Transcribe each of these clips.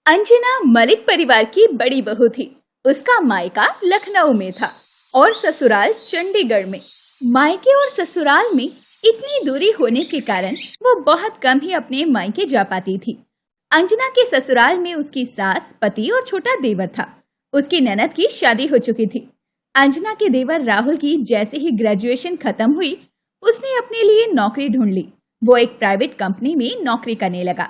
अंजना मलिक परिवार की बड़ी बहू थी। उसका मायका लखनऊ में था और ससुराल चंडीगढ़ में। मायके और ससुराल में इतनी दूरी होने के कारण वो बहुत कम ही अपने मायके जा पाती थी। अंजना के ससुराल में उसकी सास, पति और छोटा देवर था। उसकी ननद की शादी हो चुकी थी। अंजना के देवर राहुल की जैसे ही ग्रेजुएशन खत्म हुई, उसने अपने लिए नौकरी ढूंढ ली। वो एक प्राइवेट कंपनी में नौकरी करने लगा।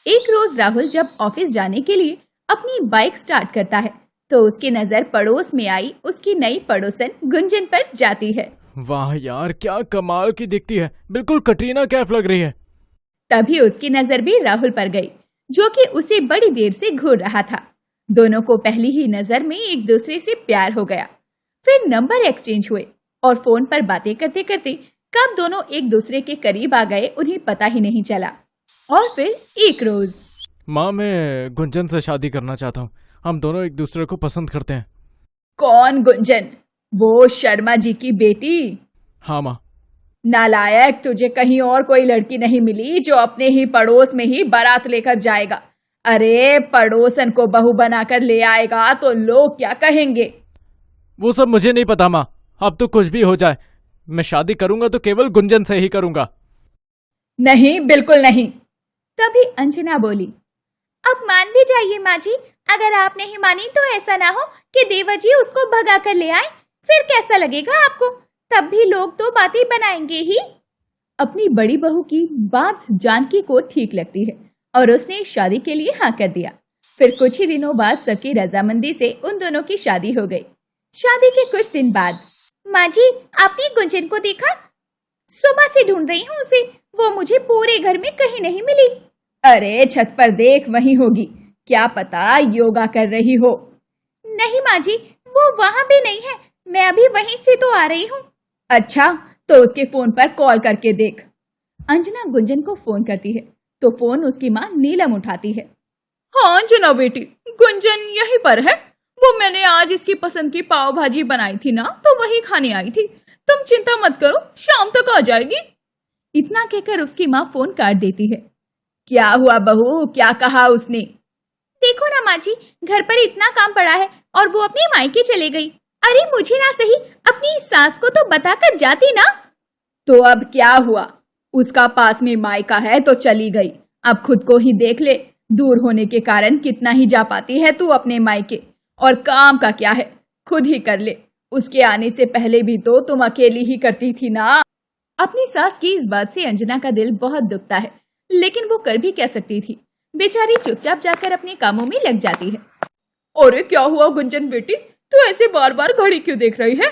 एक रोज राहुल जब ऑफिस जाने के लिए अपनी बाइक स्टार्ट करता है तो उसकी नजर पड़ोस में आई उसकी नई पड़ोसन गुंजन पर जाती है। वाह यार, क्या कमाल की दिखती है, बिल्कुल कटरीना कैफ लग रही है। तभी उसकी नजर भी राहुल पर गई, जो कि उसे बड़ी देर से घूर रहा था। दोनों को पहली ही नजर में एक दूसरे से प्यार हो गया। फिर नंबर एक्सचेंज हुए और फोन पर बातें करते करते कब दोनों एक दूसरे के करीब आ गए उन्हें पता ही नहीं चला। और फिर एक रोज, माँ, मैं गुंजन से शादी करना चाहता हूँ। हम दोनों एक दूसरे को पसंद करते हैं। कौन गुंजन? वो शर्मा जी की बेटी? हाँ माँ। नालायक, तुझे कहीं और कोई लड़की नहीं मिली जो अपने ही पड़ोस में ही बारात लेकर जाएगा? अरे पड़ोसन को बहू बनाकर ले आएगा तो लोग क्या कहेंगे? वो सब मुझे नहीं पता माँ, अब तो कुछ भी हो जाए, मैं शादी करूंगा तो केवल गुंजन से ही करूंगा। नहीं, बिल्कुल नहीं। तभी अंजना बोली, अब मान भी जाइए माँ जी, अगर आप नहीं मानी तो ऐसा ना हो कि देवर जी उसको भगा कर ले आए, फिर कैसा लगेगा आपको? तब भी लोग तो बातें बनाएंगे ही। अपनी बड़ी बहू की बात जानकी को ठीक लगती है और उसने शादी के लिए हाँ कर दिया। फिर कुछ ही दिनों बाद सबकी रजामंदी से उन दोनों की शादी हो गई। शादी के कुछ दिन बाद, माँ जी आपने गुंजन को देखा? सुबह से ढूंढ रही हूँ उसे, वो मुझे पूरे घर में कहीं नहीं मिली। अरे छत पर देख, वहीं होगी, क्या पता योगा कर रही हो। नहीं माँ जी, वो वहाँ भी नहीं है, मैं अभी वहीं से तो आ रही हूँ। अच्छा, तो उसके फोन पर कॉल करके देख। अंजना गुंजन को फोन करती है तो फोन उसकी माँ नीलम उठाती है। हाँ अंजना बेटी, गुंजन यहीं पर है। वो मैंने आज इसकी पसंद की पाव भाजी बनाई थी ना, तो वही खाने आई थी। तुम चिंता मत करो, शाम तक आ जाएगी। इतना कहकर उसकी माँ फोन काट देती है। क्या हुआ बहू, क्या कहा उसने? देखो ना माँ जी, घर पर इतना काम पड़ा है और वो अपने मायके चले गई। अरे मुझे ना सही, अपनी सास को तो बताकर जाती ना। तो अब क्या हुआ? उसका पास में मायका है तो चली गई। अब खुद को ही देख ले, दूर होने के कारण कितना ही जा पाती है तू अपने मायके। और काम का क्या है, खुद ही कर ले। उसके आने से पहले भी तो तुम अकेली ही करती थी ना। अपनी सास की इस बात से अंजना का दिल बहुत दुखता है, लेकिन वो कर भी क्या सकती थी। बेचारी चुपचाप जाकर अपने कामों में लग जाती है। अरे क्या हुआ गुंजन बेटी, तू ऐसे बार बार घड़ी क्यों देख रही है?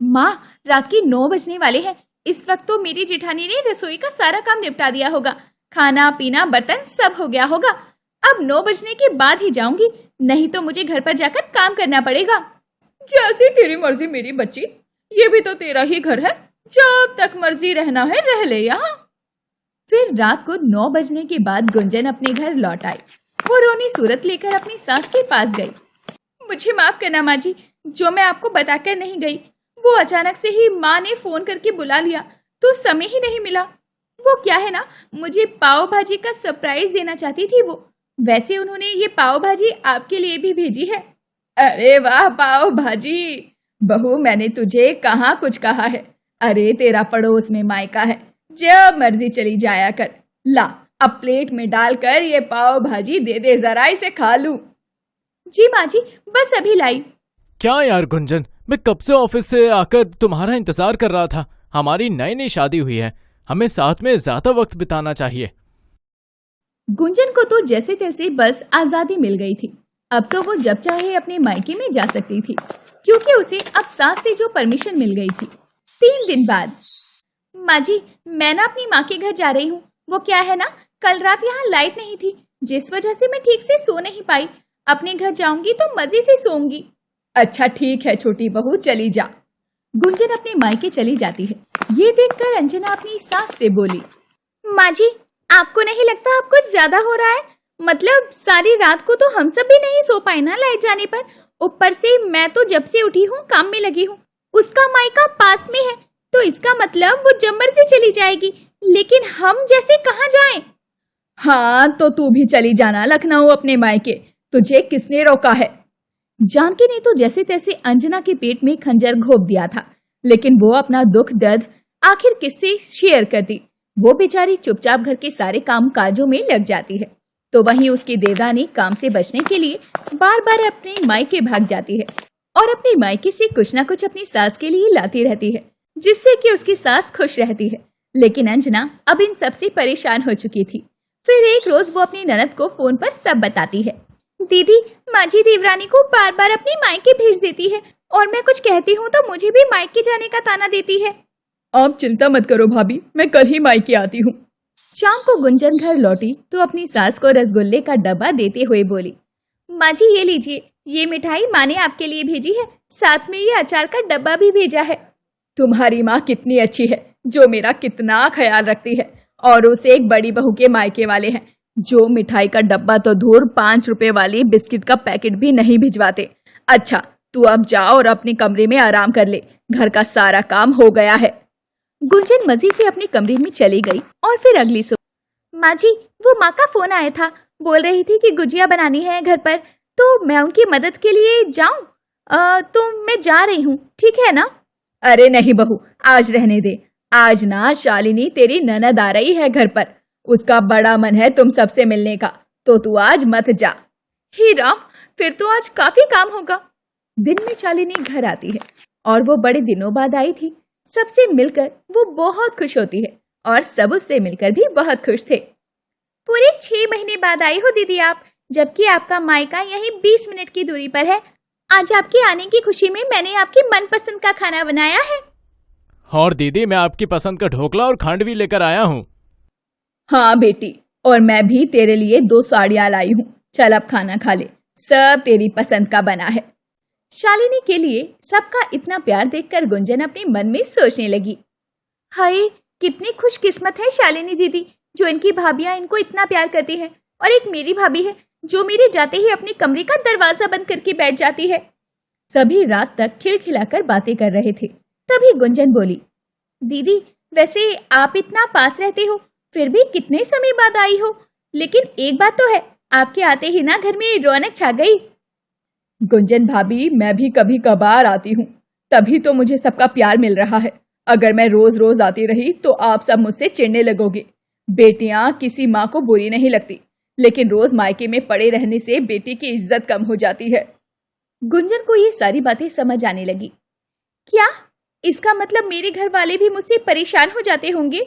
माँ, रात के 9 बजने वाले हैं। इस वक्त तो मेरी जेठानी ने रसोई का सारा काम निपटा दिया होगा। खाना पीना बर्तन सब हो गया होगा। अब 9 बजने के बाद ही जाऊंगी, नहीं तो मुझे घर पर जाकर काम करना पड़ेगा। जैसी तेरी मर्जी मेरी बच्ची, ये भी तो तेरा ही घर है, जब तक मर्जी रहना है रह ले यहाँ। फिर रात को 9 बजने के बाद गुंजन अपने घर लौट आई। वो रोनी सूरत लेकर अपनी सास के पास गई। मुझे माफ करना माँ जी, जो मैं आपको बताकर नहीं गई, वो अचानक से ही माँ ने फोन करके बुला लिया तो समय ही नहीं मिला। वो क्या है ना, मुझे पाव भाजी का सरप्राइज देना चाहती थी वो। वैसे उन्होंने ये पाव भाजी आपके लिए भी भेजी है। अरे वाह, पाव भाजी! बहू, मैंने तुझे कहाँ कुछ कहा है। अरे तेरा पड़ोस में मायका है, जब मर्जी चली जाया कर। ला, अब प्लेट में डालकर ये पाव भाजी दे दे, जरा इसे खा लूं। जी माँ जी, बस अभी लाई। क्या यार गुंजन, मैं कब से ऑफिस से आकर तुम्हारा इंतजार कर रहा था। हमारी नई नई शादी हुई है, हमें साथ में ज्यादा वक्त बिताना चाहिए। गुंजन को तो जैसे तैसे बस आजादी मिल गई थी। अब तो वो जब चाहे अपने मायके में जा सकती थी, क्योंकि उसे अब सास से जो परमिशन मिल गई थी। 3 दिन बाद, माँ जी मैं ना अपनी माँ के घर जा रही हूँ। वो क्या है ना, कल रात यहाँ लाइट नहीं थी, जिस वजह से मैं ठीक से सो नहीं पाई। अपने घर जाऊंगी तो मजे से सोऊंगी। अच्छा ठीक है छोटी बहू, चली जा। गुंजन अपने मायके चली जाती है। ये देखकर अंजना अपनी सास से बोली, माँ जी आपको नहीं लगता अब कुछ ज्यादा हो रहा है? मतलब सारी रात को तो हम सब भी नहीं सो पाए ना लाइट जाने पर। ऊपर से मैं तो जब से उठी हूँ काम में लगी हूँ। उसका मायका पास में है, तो इसका मतलब वो जब मर्जी चली जाएगी, लेकिन हम जैसे कहाँ जाएं? हाँ तो तू भी चली जाना लखनऊ अपने मायके, तुझे किसने रोका है। जानकी ने तो जैसे तैसे अंजना के पेट में खंजर घोंप दिया था, लेकिन वो अपना दुख दर्द आखिर किससे शेयर करती। वो बेचारी चुपचाप घर के सारे काम काजों में लग जाती है, तो वहीं उसकी देवरानी काम से बचने के लिए बार बार अपने मायके भाग जाती है और अपने मायके से कुछ न कुछ अपनी सास के लिए लाती रहती है, जिससे कि उसकी सास खुश रहती है। लेकिन अंजना अब इन सबसे परेशान हो चुकी थी। फिर एक रोज वो अपनी ननद को फोन पर सब बताती है। दीदी, माजी देवरानी को बार बार अपनी मायके भेज देती है और मैं कुछ कहती हूँ तो मुझे भी मायके जाने का ताना देती है। आप चिंता मत करो भाभी, मैं कल ही मायके आती हूँ। शाम को गुंजन घर लौटी तो अपनी सास को रसगुल्ले का डब्बा देते हुए बोली, माँ जी ये लीजिए, ये मिठाई माँ ने आपके लिए भेजी है, साथ में ये अचार का डब्बा भी भेजा है। तुम्हारी माँ कितनी अच्छी है, जो मेरा कितना ख्याल रखती है, और उसे एक बड़ी बहू के मायके वाले हैं जो मिठाई का डब्बा तो दूर 5 रुपए वाली बिस्किट का पैकेट भी नहीं भिजवाते। अच्छा तू अब जा और अपने कमरे में आराम कर ले, घर का सारा काम हो गया है। गुंजन मजे से अपने कमरे में चली गई और फिर अगली सुबह माँ जी, वो माँ का फोन आया था, बोल रही थी कि गुजिया बनानी है घर पर, तो मैं उनकी मदद के लिए जाऊं? तो मैं जा रही हूँ, ठीक है ना? अरे नहीं बहू, आज रहने दे। आज ना शालिनी तेरी ननद आ रही है घर पर, उसका बड़ा मन है तुम सबसे मिलने का, तो तू आज मत जा। हे राम, फिर तो आज काफी काम होगा। दिन में शालिनी घर आती है और वो बड़े दिनों बाद आई थी। सबसे मिलकर वो बहुत खुश होती है और सब उससे मिलकर भी बहुत खुश थे। पूरे 6 महीने बाद आई हो दीदी आप, जबकि आपका मायका यहीं 20 मिनट की दूरी पर है। आज आपके आने की खुशी में मैंने आपकी मनपसंद का खाना बनाया है। और दीदी, मैं आपकी पसंद का ढोकला और खांडवी लेकर आया हूँ। हाँ बेटी, और मैं भी तेरे लिए 2 साड़ियाँ लाई हूँ, चल अब खाना खा ले, सब तेरी पसंद का बना है। शालिनी के लिए सबका इतना प्यार देखकर गुंजन अपने मन में सोचने लगी, हाय कितनी खुशकिस्मत है शालिनी दीदी, जो इनकी भाभियां इनको इतना प्यार करती है, और एक मेरी भाभी है जो मेरे जाते ही अपने कमरे का दरवाजा बंद करके बैठ जाती है। सभी रात तक खिलखिलाकर बातें कर रहे थे। तभी गुंजन बोली, दीदी वैसे आप इतना पास रहते हो, फिर भी कितने समय बाद आई हो, लेकिन एक बात तो है, आपके आते ही ना घर में रौनक छा गई। गुंजन भाभी, मैं भी कभी कभार आती हूँ, तभी तो मुझे सबका प्यार मिल रहा है। अगर मैं रोज रोज आती रही तो आप सब मुझसे चिढ़ने लगोगे। बेटियां किसी माँ को बुरी नहीं लगती, लेकिन रोज मायके में पड़े रहने से बेटी की इज्जत कम हो जाती है। गुंजन को ये सारी बातें समझ आने लगी। क्या इसका मतलब मेरे घर वाले भी मुझसे परेशान हो जाते होंगे?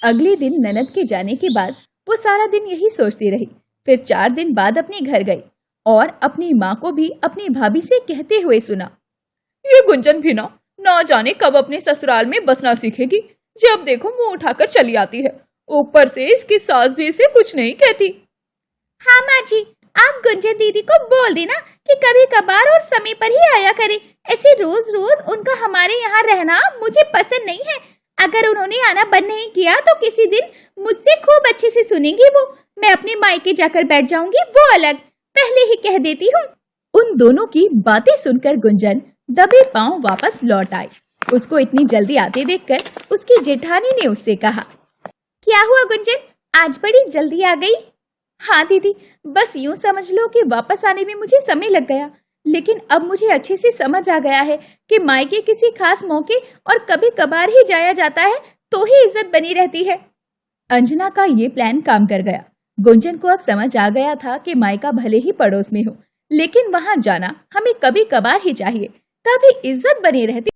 अगले दिन ननद के जाने के बाद वो सारा दिन यही सोचती रही। फिर 4 दिन बाद अपने घर गई और अपनी माँ को भी अपनी भाभी से कहते हुए सुना, ये गुंजन भी ना जाने कब अपने ससुराल में बसना सीखेगी। जब देखो मुंह उठाकर चली आती है, ऊपर से इसकी सास भी इसे कुछ नहीं कहती। हाँ माँ जी, आप गुंजन दीदी को बोल देना कि कभी कभार और समय पर ही आया करे। ऐसे रोज रोज उनका हमारे यहाँ रहना मुझे पसंद नहीं है। अगर उन्होंने आना बंद नहीं किया तो किसी दिन मुझसे खूब अच्छे से सुनेंगी वो। मैं अपने मायके जाकर बैठ जाऊंगी, वो अलग, पहले ही कह देती हूँ। उन दोनों की बातें सुनकर गुंजन दबे पांव वापस लौट आई। उसको इतनी जल्दी आते देखकर उसकी जेठानी ने उससे कहा, क्या हुआ गुंजन, आज बड़ी जल्दी आ गई? हाँ दीदी, बस यूं समझ लो कि वापस आने में मुझे समय लग गया, लेकिन अब मुझे अच्छे से समझ आ गया है कि मायके किसी खास मौके और कभी कभार ही जाया जाता है तो ही इज्जत बनी रहती है। अंजना का ये प्लान काम कर गया। गुंजन को अब समझ आ गया था कि मायका भले ही पड़ोस में हो, लेकिन वहां जाना हमें कभी कभार ही चाहिए, तभी इज्जत बनी रहती।